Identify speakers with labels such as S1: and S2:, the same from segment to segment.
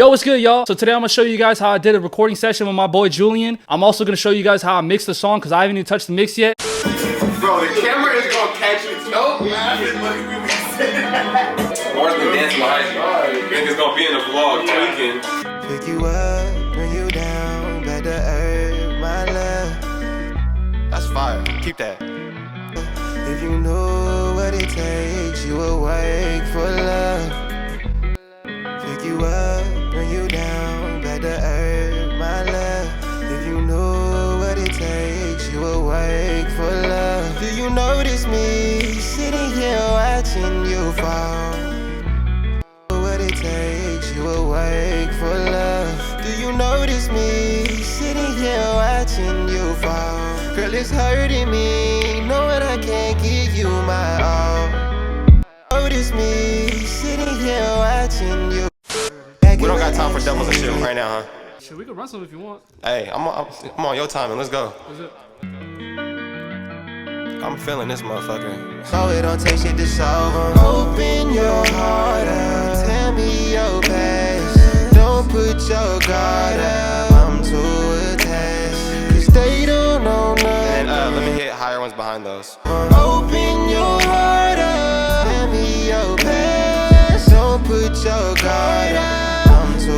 S1: Yo, what's good, y'all? So today I'm gonna show you guys how I did a recording session with my boy Julian. I'm also gonna show you guys how I mixed the song because I haven't even touched the mix yet.
S2: Bro, the camera is gonna catch you. Nope, man. More than dance behind you. I think it's gonna be in the vlog tweaking.
S3: Pick you up, bring you down, back to earth, my love.
S2: That's fire. Keep that.
S3: If you know what it takes, you will wait for love. Pick you up, bring you down, back to earth, my love. If you know what it takes, you will wait for love. Do you notice me sitting here watching you fall? What it takes, you will wait for love. Do you notice me sitting here watching you fall? Girl, it's hurting me, knowing I can't give you my all. Notice me sitting here watching you.
S2: We don't got time for doubles and shit right now, huh?
S1: Shit, we can run some if you want.
S2: Hey, I'm on your time and let's go.
S1: Is it?
S2: I'm feeling this motherfucker.
S3: So it don't take shit to solve 'em. Open your heart up, tell me your past. Don't put your guard up, I'm too attached. Cause they don't know nothing.
S2: And let me hit higher ones behind those.
S3: Open your heart up, tell me your past. Don't put your guard up, I'm too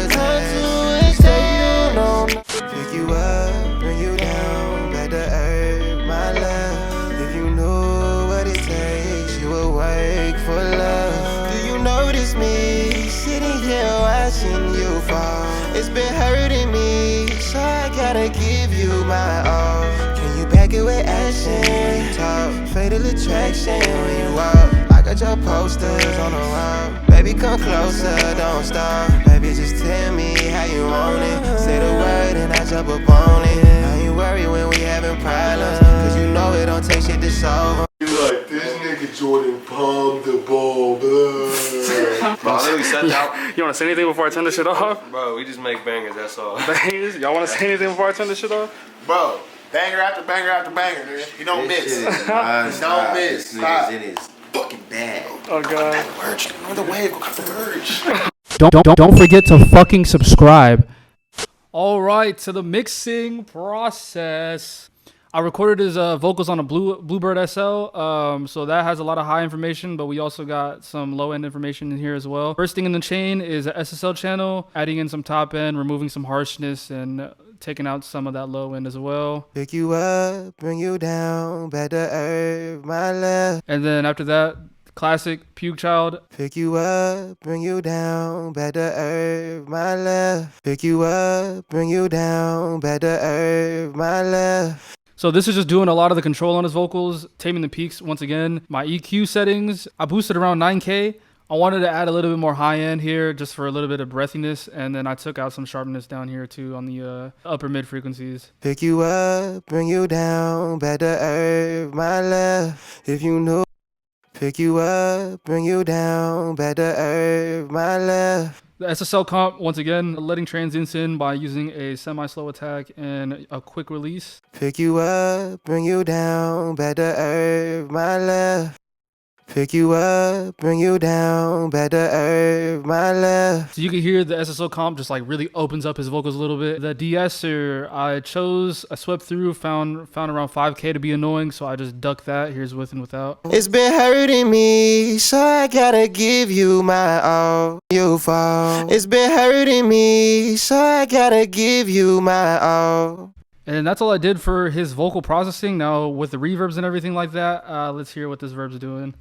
S3: attached. They don't know nothing. Pick you up, bring you down, back to earth, my love. If you know what it takes, you will wait for love. Do you notice me sitting here watching you fall? It's been hurting me, so I gotta give you my all. Can you back it with action? Talk, fatal attraction when you walk. I got your posters on the wall. Baby, come closer, don't stop. Baby, just tell me how you want it. Say the word and I jump up on it. I ain't worried when we having problems, cause you know it don't take shit to solve 'em.
S4: You like, this nigga Jordan palmed the ball, bro.
S2: Bro, I literally sat down.
S1: You wanna say anything before I turn this shit off?
S2: Bro, we just make bangers, that's all.
S1: Bangers? Y'all wanna say anything before I turn this shit off?
S4: Bro, banger after banger after banger, nigga. You don't miss. You don't miss. Stop.
S3: It is fucking bad.
S1: Oh god.
S4: Merch, on the way, go cut the merch.
S1: Don't forget to fucking subscribe. All right, to the mixing process. I recorded his vocals on a Bluebird SL, so that has a lot of high information, but we also got some low-end information in here as well. First thing in the chain is a SSL channel, adding in some top end, removing some harshness, and taking out some of that low end as well.
S3: Pick you up, bring you down, back to earth, my love.
S1: And then after that, classic Puke Child.
S3: Pick you up, bring you down, back to earth, my love. Pick you up, bring you down, back to earth, my love.
S1: So this is just doing a lot of the control on his vocals, taming the peaks once again. My EQ settings, I boosted around 9K. I wanted to add a little bit more high end here just for a little bit of breathiness. And then I took out some sharpness down here too on the upper mid frequencies.
S3: Pick you up, bring you down, back to earth, my love. If you know. Pick you up, bring you down, back to earth, my love.
S1: The SSL comp, once again, letting transients in by using a semi-slow attack and a quick release.
S3: Pick you up, bring you down, back to earth, my love. Pick you up, bring you down, back to earth, my love.
S1: So you can hear the SSL comp just like really opens up his vocals a little bit. The de-esser, I swept through, found around 5K to be annoying, so I just ducked that. Here's with and without.
S3: It's been hurting me, so I gotta give you my all. You fall. It's been hurting me, so I gotta give you my all.
S1: And that's all I did for his vocal processing. Now with the reverbs and everything like that, let's hear what this verb's doing.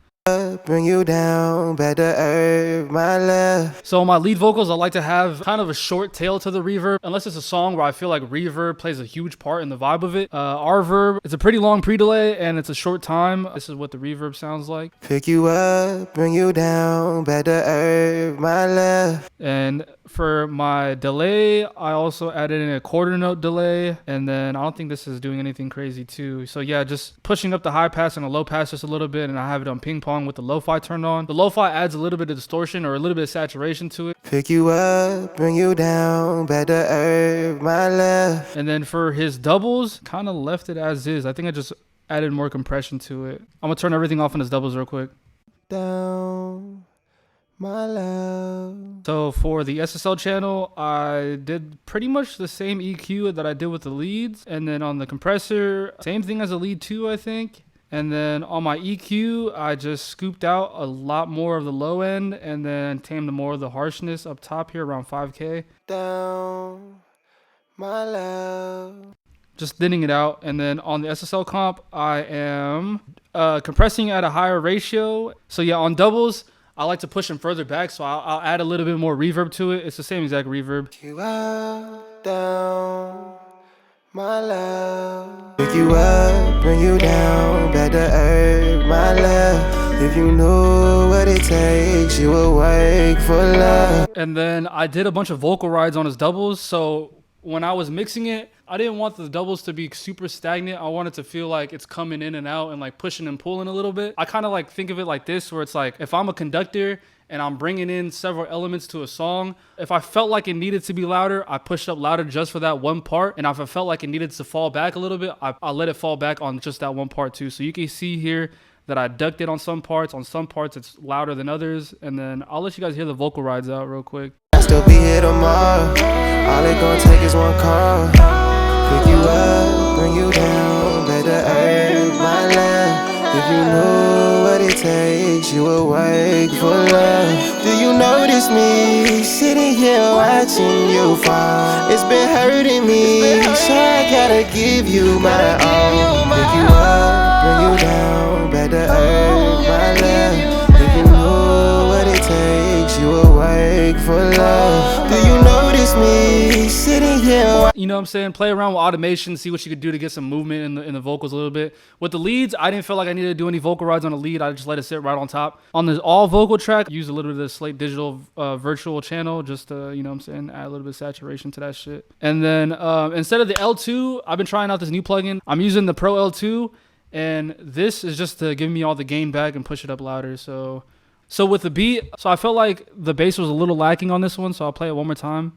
S3: Bring you down, back to earth, my love.
S1: So my lead vocals, I like to have kind of a short tail to the reverb, unless it's a song where I feel like reverb plays a huge part in the vibe of it. Our verb, it's a pretty long pre-delay and it's a short time. This is what the reverb sounds like.
S3: Pick you up, bring you down, back to earth, my love.
S1: And for my delay, I also added in a quarter note delay, and then I don't think this is doing anything crazy too. So yeah, just pushing up the high pass and the low pass just a little bit, and I have it on ping pong with the lo-fi turned on. The lo-fi adds a little bit of distortion or a little bit of saturation to it.
S3: Pick you up, bring you down, back to earth, my love.
S1: And then for his doubles, kind of left it as is. I think I just added more compression to it. I'm gonna turn everything off on his doubles real quick.
S3: Down, my love.
S1: So for the SSL channel, I did pretty much the same EQ that I did with the leads. And then on the compressor, same thing as a lead 2, I think. And then on my EQ, I just scooped out a lot more of the low end and then tamed more of the harshness up top here around 5K.
S3: Down, my love.
S1: Just thinning it out. And then on the SSL comp, I am compressing at a higher ratio. So yeah, on doubles, I like to push them further back, so I'll add a little bit more reverb to it. It's the same exact reverb.
S3: You up, down, my love. Pick you up, bring you down, back to earth, my love. If you knew what it takes, you would wake for love.
S1: And then I did a bunch of vocal rides on his doubles, so when I was mixing it, I didn't want the doubles to be super stagnant. I wanted to feel like it's coming in and out and like pushing and pulling a little bit. I kind of like think of it like this, where it's like if I'm a conductor and I'm bringing in several elements to a song, if I felt like it needed to be louder, I pushed up louder just for that one part. And if I felt like it needed to fall back a little bit, I let it fall back on just that one part too. So you can see here that I ducked it on some parts. On some parts, it's louder than others. And then I'll let you guys hear the vocal rides out real quick.
S3: I still be here tomorrow. All it gonna take is one call. Pick you up, bring you down, back to earth, my love. If you knew what it takes, you would wake for love. Do you notice me sitting here watching you fall? It's been hurting me, so I gotta give you my all. Pick you up, bring you down, back to earth, my love. If you knew what it takes, you would wake for love. Do you notice me sitting here?
S1: You know what I'm saying? Play around with automation, see what you could do to get some movement in the vocals a little bit. With the leads, I didn't feel like I needed to do any vocal rides on the lead. I just let it sit right on top. On the all vocal track, use a little bit of the Slate digital virtual channel, just to, you know what I'm saying, add a little bit of saturation to that shit. And then instead of the L2, I've been trying out this new plugin. I'm using the Pro L2, and this is just to give me all the gain back and push it up louder. So with the beat, so I felt like the bass was a little lacking on this one, so I'll play it one more time.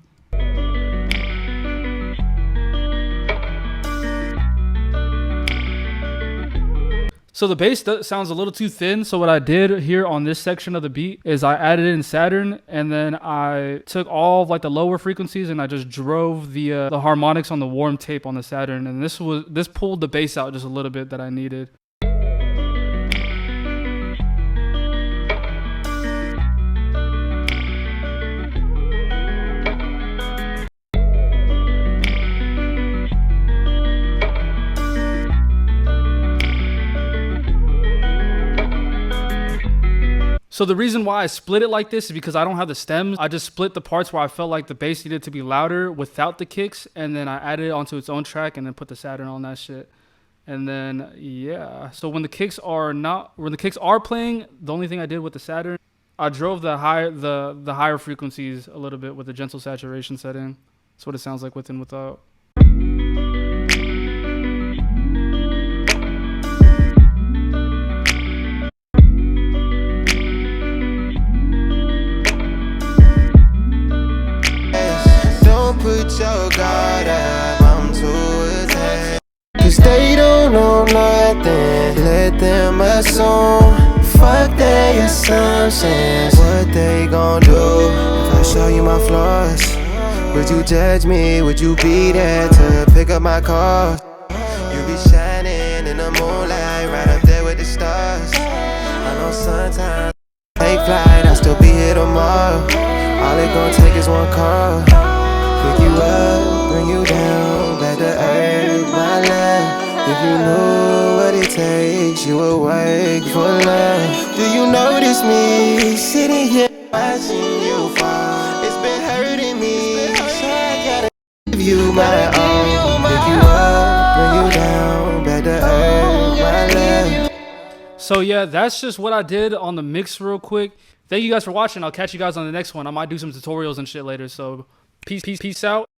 S1: So the bass sounds a little too thin. So what I did here on this section of the beat is I added in Saturn, and then I took all of like the lower frequencies and I just drove the harmonics on the warm tape on the Saturn, and this pulled the bass out just a little bit that I needed. So the reason why I split it like this is because I don't have the stems. I just split the parts where I felt like the bass needed to be louder without the kicks, and then I added it onto its own track and then put the Saturn on that shit. And then yeah, so when the kicks are playing, the only thing I did with the Saturn, I drove the higher frequencies a little bit with the gentle saturation setting. That's what it sounds like with and without.
S3: Put your guard up, I'm too attached. Cause they don't know nothing, let them assume. Fuck their assumptions, what they gon' do? If I show you my flaws, would you judge me? Would you be there to pick up my call? You be shining in the moonlight, right up there with the stars. I know sometimes take flight, I'll still be here tomorrow. All it gon' take is one call. Pick you up, bring you down, back to earth, my love. If you knew what it takes, you would wake for love. Do you notice me sitting here watching you fall? It's been hurting me, so I gotta give you my all. Pick you up, bring you down, back to earth, my love.
S1: So yeah, that's just what I did on the mix real quick. Thank you guys for watching. I'll catch you guys on the next one. I might do some tutorials and shit later, so peace out.